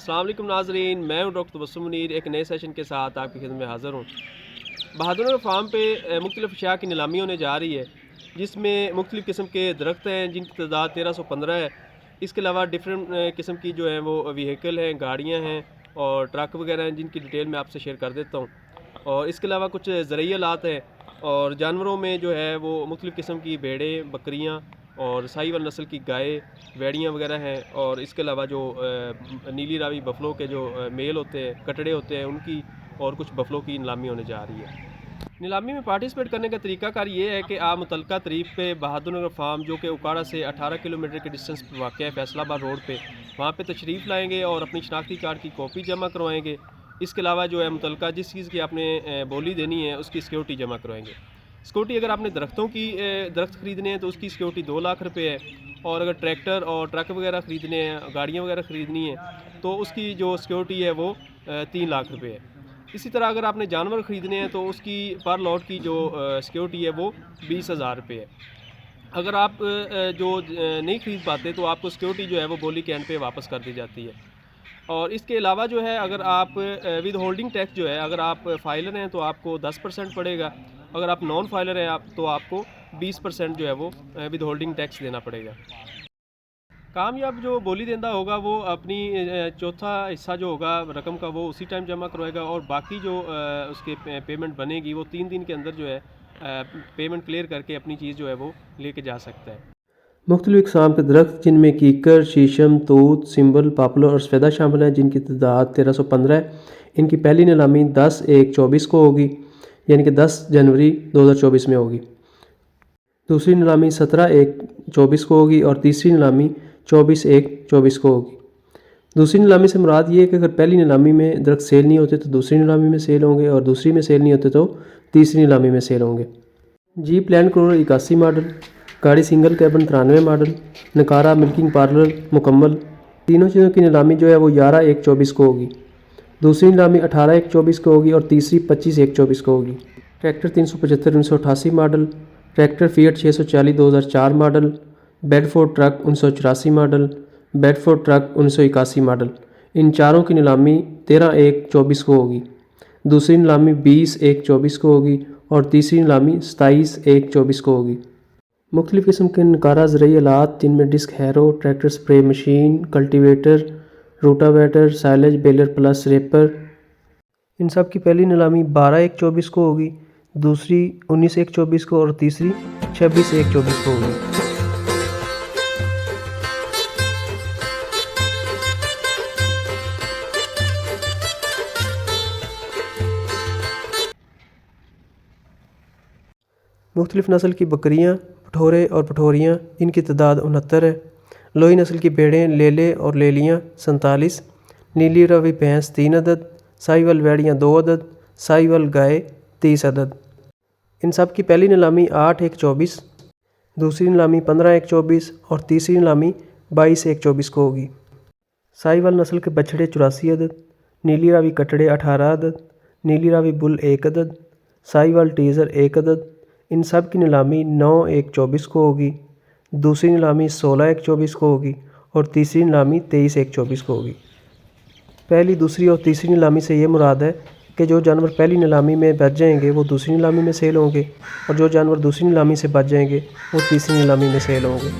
अस्सलाम वालेकुम नाज़रीन, मैं हूं डॉक्टर तबस्सुम मुनीर एक नए सेशन के साथ आपकी खिदमत में हाज़िर हूँ। बहादुर फार्म पे मुख्तलिफ़ अशिया की नीलामी होने जा रही है, जिसमें मुख्तलिफ़ किस्म के दरख्त हैं जिनकी तादाद 1315 है। इसके अलावा डिफरेंट किस्म की जो है वो व्हीकल हैं, गाड़ियाँ हैं और ट्रक वगैरह हैं, जिनकी डिटेल मैं आपसे शेयर कर देता हूँ। और इसके अलावा कुछ ज़रूरी आलात हैं और जानवरों में जो है वो मुख्तलिफ़ किस्म की भेड़ें, बकरियाँ और साहिवाल नस्ल की गाय, भेड़ियाँ वगैरह हैं। और इसके अलावा जो नीली रावी बफलों के जो मेल होते हैं, कटड़े होते हैं, उनकी और कुछ बफलों की नीलामी होने जा रही है। नीलामी में पार्टिसिपेट करने का तरीकाकार ये है कि आप मुतलका तरीक़ पे बहादुर फार्म, जो कि उकाड़ा से 18 किलोमीटर के डिस्टेंस पर वाक़ है, फैसलाबाद रोड पे, वहाँ पे तशरीफ़ लाएंगे और अपनी शनाख्ती कार्ड की कॉपी जमा करवाएंगे। इसके अलावा जो है मुतलका जिस चीज़ की आपने बोली देनी है उसकी सिक्योरिटी जमा करवाएंगे। सिक्योरिटी अगर आपने दरख्तों की दरख्त ख़रीदने हैं तो उसकी सिक्योरिटी 2 लाख रुपये है। और अगर ट्रैक्टर और ट्रक वगैरह ख़रीदने हैं, गाड़ियाँ वगैरह ख़रीदनी है, तो उसकी जो सिक्योरिटी है वो 3 लाख रुपये है। इसी तरह अगर आपने जानवर ख़रीदने हैं तो उसकी पर लॉट की जो सिक्योरिटी है वो 20,000 रुपये है। अगर आप नहीं ख़रीद पाते तो आपको सिक्योरिटी जो है वो बोली के एंड पे वापस कर दी जाती है। और इसके अलावा जो है अगर आप विद होल्डिंग टैक्स जो है, अगर आप फाइलर हैं तो आपको 10% पड़ेगा, अगर आप नॉन फाइलर हैं तो आपको 20% जो है वो विद होल्डिंग टैक्स देना पड़ेगा। कामयाब जो बोली देंदा होगा वो अपनी चौथा हिस्सा जो होगा रकम का वो उसी टाइम जमा करवाएगा और बाकी जो उसके पेमेंट बनेगी वो 3 दिन के अंदर जो है पेमेंट क्लियर करके अपनी चीज़ जो है वो लेके जा सकता है। मुख्तलिफ़ इक़साम के दरख्त जिनमें कीकर, शीशम, तूत, सिंबल, पापलर और सफ़ेदा शामिल हैं, जिनकी तादाद 1315 है। इनकी पहली नीलामी 10/1/24 को होगी, यानी कि 10 जनवरी 2024 में होगी। दूसरी नीलामी 17/1/24 को होगी और तीसरी नीलामी 24/1/24 को होगी। दूसरी नीलामी से मुराद ये है कि अगर पहली नीलामी में दरख्त सेल नहीं होते तो दूसरी नीलामी में सेल होंगे और दूसरी में सेल नहीं होते तो तीसरी नीलामी में सेल होंगे। जीप लैंड क्रूज़र 81 मॉडल, गाड़ी सिंगल कैबन 93 मॉडल, नकारा मिल्किंग पार्लर मुकम्मल, तीनों चीज़ों की नीलामी जो है वो 11/1/24 को होगी। दूसरी नीलामी 18/1/24 को होगी और तीसरी 25/1/24 को होगी। Tractor 375 1988 model, tractor Fiat 640 2004 model, Bedford truck 1984 model, Bedford truck 1981 model, इन चारों की नीलामी 13/1/24 को होगी। दूसरी नीलामी 20/1/24 को होगी और तीसरी नीलामी 27/1/24 को होगी। मुख्तलिफ़ किस्म के नकारा ज़रूरी आलात जिनमें disc harrow, tractor spray machine, cultivator, rotavator, silage baler plus wrapper, इन सब की पहली नीलामी 12/1/24 को होगी, दूसरी 19/1/24 को और तीसरी 26/1/24 को होगी। मुख्तलिफ़ नस्ल की बकरियाँ, पठोरे और पठोरियाँ, इनकी तादाद 69 है। लोही नस्ल की भेड़ें, लेले और लेलियाँ 47, नीली रवी भैंस 3 अदद, साहिवाल भेड़ियाँ 2 अदद, साहिवाल गाय 30 अदद। इन सब की पहली नीलामी 8/1/24, दूसरी नीलामी 15/1/24 और तीसरी नीलामी 22/1/24 को होगी। साहिवाल नस्ल के बछड़े 84 अदद, नीली रावी कटड़े 18 अदद, नीली रावी बुल 1 अदद, साहिवाल टीज़र 1 अदद, इन सब की नीलामी 9/1/24 को होगी। दूसरी नीलामी 16/1/24 को होगी और तीसरी नीलामी 23/1/24 को होगी। पहली, दूसरी और तीसरी नीलामी से ये मुराद है कि जो जानवर पहली नीलामी में बच जाएंगे वो दूसरी नीलामी में सेल होंगे और जो जानवर दूसरी नीलामी से बच जाएंगे वो तीसरी नीलामी में सेल होंगे।